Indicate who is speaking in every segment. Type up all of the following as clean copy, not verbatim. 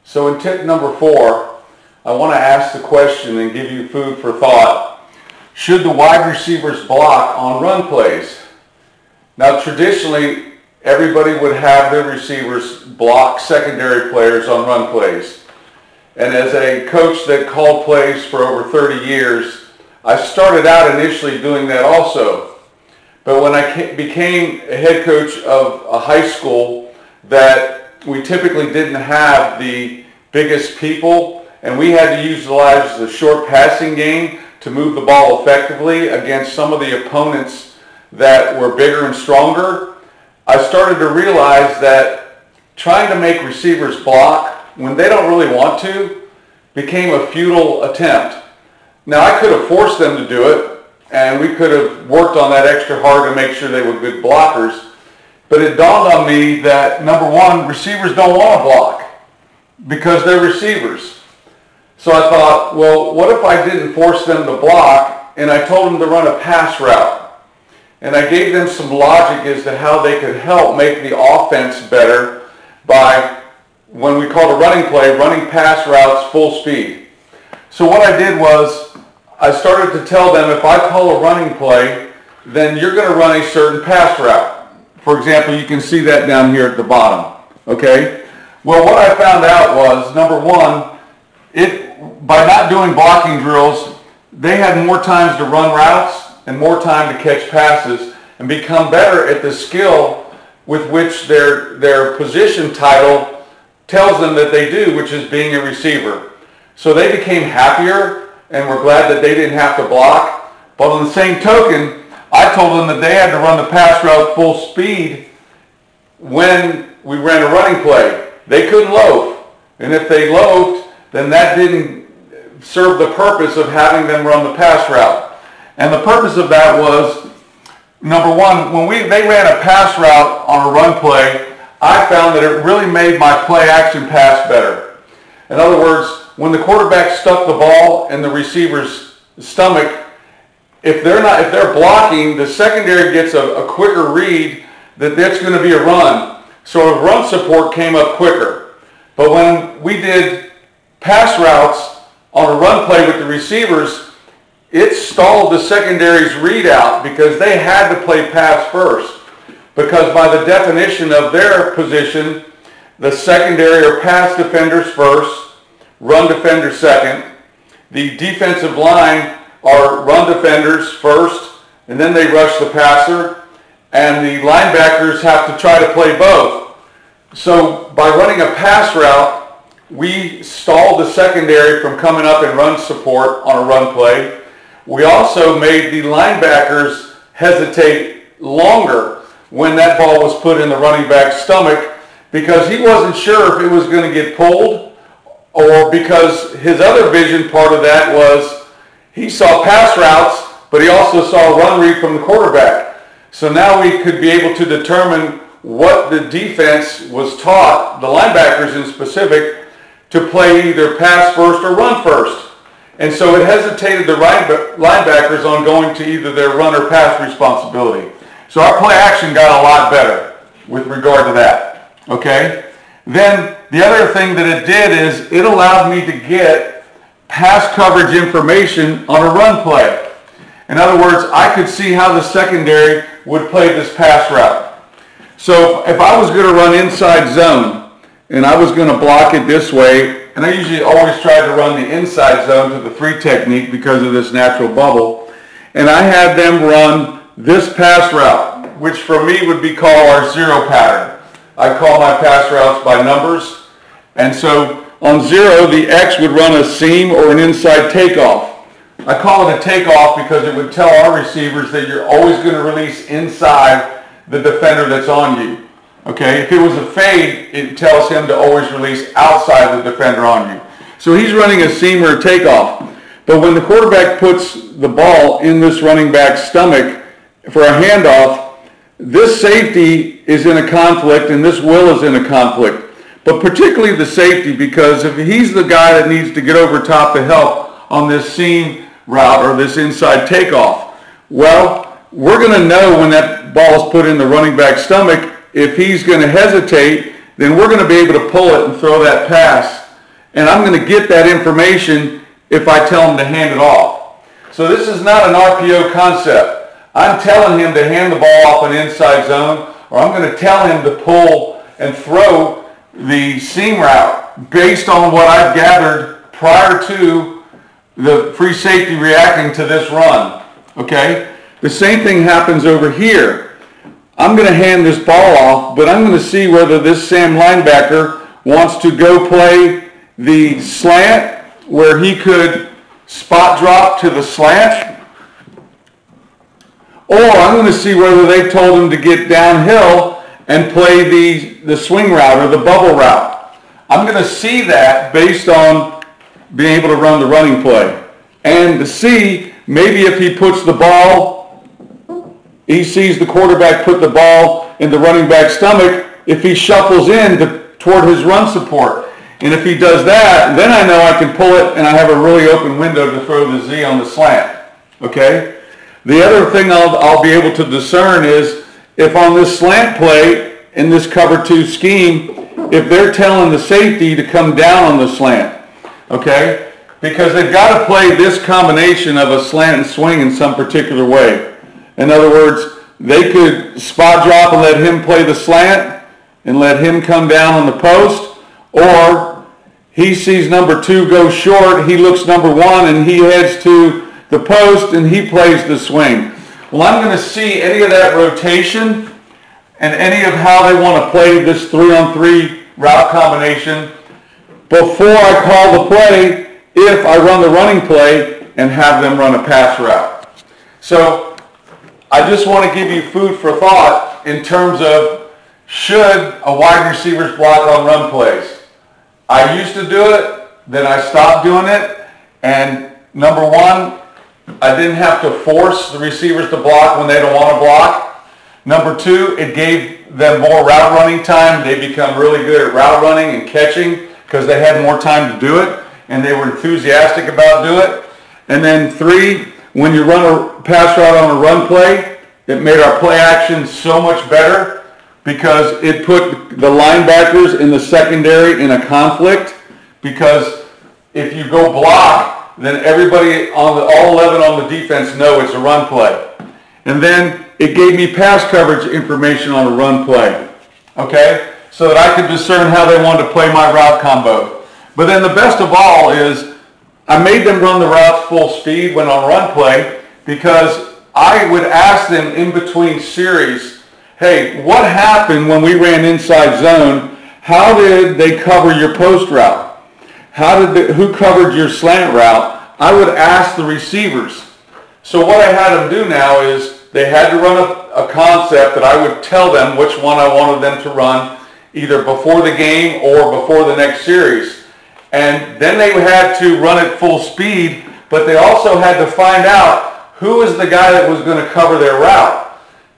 Speaker 1: So in tip number 4, I want to ask the question and give you food for thought. Should the wide receivers block on run plays? Now traditionally, everybody would have their receivers block secondary players on run plays. And as a coach that called plays for over 30 years, I started out initially doing that also. But when I became a head coach of a high school that we typically didn't have the biggest people, and we had to utilize the short passing game to move the ball effectively against some of the opponents that were bigger and stronger, I started to realize that trying to make receivers block when they don't really want to became a futile attempt. Now I could have forced them to do it, and we could have worked on that extra hard to make sure they were good blockers. But it dawned on me that, number one, receivers don't want to block because they're receivers. So I thought, well, what if I didn't force them to block and I told them to run a pass route? And I gave them some logic as to how they could help make the offense better by, when we called a running play, running pass routes full speed. So what I did was I started to tell them, if I call a running play, then you're going to run a certain pass route. For example, you can see that down here at the bottom, okay? Well, what I found out was, number one, by not doing blocking drills, they had more times to run routes and more time to catch passes and become better at the skill with which their position title tells them that they do, which is being a receiver. So they became happier and were glad that they didn't have to block. But on the same token, I told them that they had to run the pass route full speed when we ran a running play. They couldn't loaf. And if they loafed, then that didn't serve the purpose of having them run the pass route. And the purpose of that was, number one, when they ran a pass route on a run play, I found that it really made my play action pass better. In other words, when the quarterback stuck the ball in the receiver's stomach, if they're blocking, the secondary gets a quicker read that that's going to be a run. So a run support came up quicker. But when we did pass routes on a run play with the receivers, it stalled the secondary's read out because they had to play pass first. Because by the definition of their position, the secondary are pass defenders first, run defenders second. The defensive line are run defenders first, and then they rush the passer, and the linebackers have to try to play both. So by running a pass route, we stalled the secondary from coming up and run support on a run play. We also made the linebackers hesitate longer when that ball was put in the running back's stomach because he wasn't sure if it was going to get pulled, or because his other vision part of that was he saw pass routes, but he also saw a run read from the quarterback. So now we could be able to determine what the defense was taught, the linebackers in specific, to play either pass first or run first. And so it hesitated the linebackers on going to either their run or pass responsibility. So our play action got a lot better with regard to that, okay? Then the other thing that it did is it allowed me to get pass coverage information on a run play. In other words, I could see how the secondary would play this pass route. So if I was going to run inside zone and I was going to block it this way, and I usually always try to run the inside zone to the 3 technique because of this natural bubble, and I had them run this pass route, which for me would be called our 0 pattern. I call my pass routes by numbers, and so on 0, the X would run a seam or an inside takeoff. I call it a takeoff because it would tell our receivers that you're always going to release inside the defender that's on you. Okay, if it was a fade, it tells him to always release outside the defender on you. So he's running a seam or a takeoff. But when the quarterback puts the ball in this running back's stomach for a handoff, this safety is in a conflict and this will is in a conflict. But particularly the safety, because if he's the guy that needs to get over top to help on this seam route or this inside takeoff, well, we're going to know when that ball is put in the running back's stomach. If he's going to hesitate, then we're going to be able to pull it and throw that pass and I'm going to get that information if I tell him to hand it off. So this is not an RPO concept. I'm telling him to hand the ball off an inside zone, or I'm going to tell him to pull and throw the seam route based on what I've gathered prior to the free safety reacting to this run. Okay? The same thing happens over here. I'm going to hand this ball off, but I'm going to see whether this Sam linebacker wants to go play the slant where he could spot drop to the slant, or I'm going to see whether they've told him to get downhill and play the swing route or the bubble route. I'm going to see that based on being able to run the running play. And to see maybe if he puts the ball, he sees the quarterback put the ball in the running back's stomach, if he shuffles in toward his run support. And if he does that, then I know I can pull it and I have a really open window to throw the Z on the slant. Okay? The other thing I'll be able to discern is if on this slant play in this cover 2 scheme, if they're telling the safety to come down on the slant. Okay? Because they've got to play this combination of a slant and swing in some particular way. In other words, they could spot drop and let him play the slant and let him come down on the post, or he sees number 2 go short, he looks number 1 and he heads to the post and he plays the swing. Well, I'm going to see any of that rotation and any of how they want to play this 3-on-3 route combination before I call the play if I run the running play and have them run a pass route. So I just want to give you food for thought in terms of should a wide receiver's block on run plays. I used to do it, then I stopped doing it, and number 1, I didn't have to force the receivers to block when they don't want to block. Number 2, it gave them more route running time. They become really good at route running and catching because they had more time to do it and they were enthusiastic about doing it. And then 3, when you run a pass route on a run play, it made our play action so much better because it put the linebackers in the secondary in a conflict, because if you go block, then everybody on all 11 on the defense know it's a run play. And then it gave me pass coverage information on a run play, okay? So that I could discern how they wanted to play my route combo. But then the best of all is I made them run the routes full speed when on run play, because I would ask them in between series, hey, what happened when we ran inside zone? How did they cover your post route? Who covered your slant route? I would ask the receivers. So what I had them do now is they had to run a concept that I would tell them which one I wanted them to run either before the game or before the next series. And then they had to run it full speed, but they also had to find out who was the guy that was going to cover their route.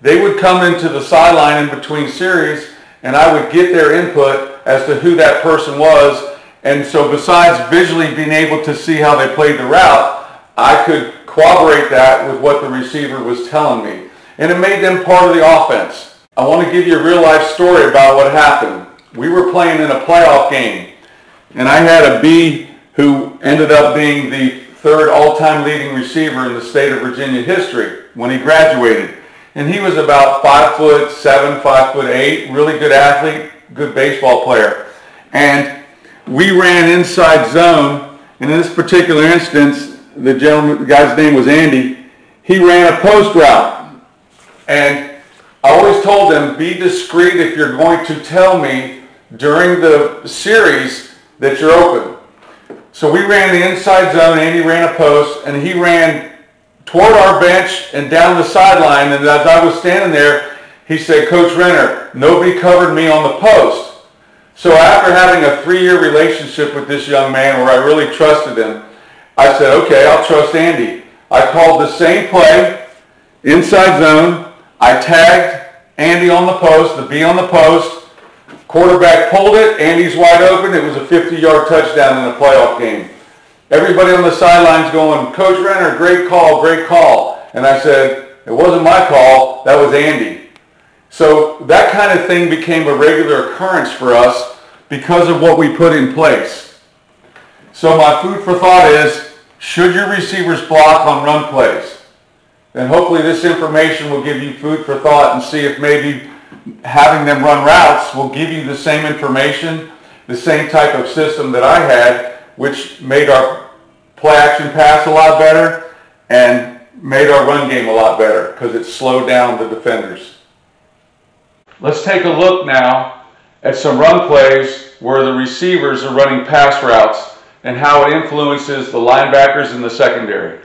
Speaker 1: They would come into the sideline in between series, and I would get their input as to who that person was. And so besides visually being able to see how they played the route, I could corroborate that with what the receiver was telling me. And it made them part of the offense. I want to give you a real life story about what happened. We were playing in a playoff game, and I had a B who ended up being the 3rd all-time leading receiver in the state of Virginia history when he graduated. And he was about 5'7", 5'8", really good athlete, good baseball player. And we ran inside zone, and in this particular instance, the guy's name was Andy. He ran a post route. And I always told them, be discreet if you're going to tell me during the series that you're open. So we ran the inside zone, Andy ran a post, and he ran toward our bench and down the sideline. And as I was standing there, he said, Coach Renner, nobody covered me on the post. So after having a 3-year relationship with this young man where I really trusted him, I said, okay, I'll trust Andy. I called the same play, inside zone. I tagged Andy on the post, the B on the post. Quarterback pulled it. Andy's wide open. It was a 50-yard touchdown in a playoff game. Everybody on the sidelines going, Coach Renner, great call, great call. And I said, it wasn't my call. That was Andy. So that kind of thing became a regular occurrence for us because of what we put in place. So my food for thought is, should your receivers block on run plays? Then hopefully this information will give you food for thought and see if maybe having them run routes will give you the same information, the same type of system that I had, which made our play action pass a lot better and made our run game a lot better because it slowed down the defenders. Let's take a look now at some run plays where the receivers are running pass routes and how it influences the linebackers in the secondary.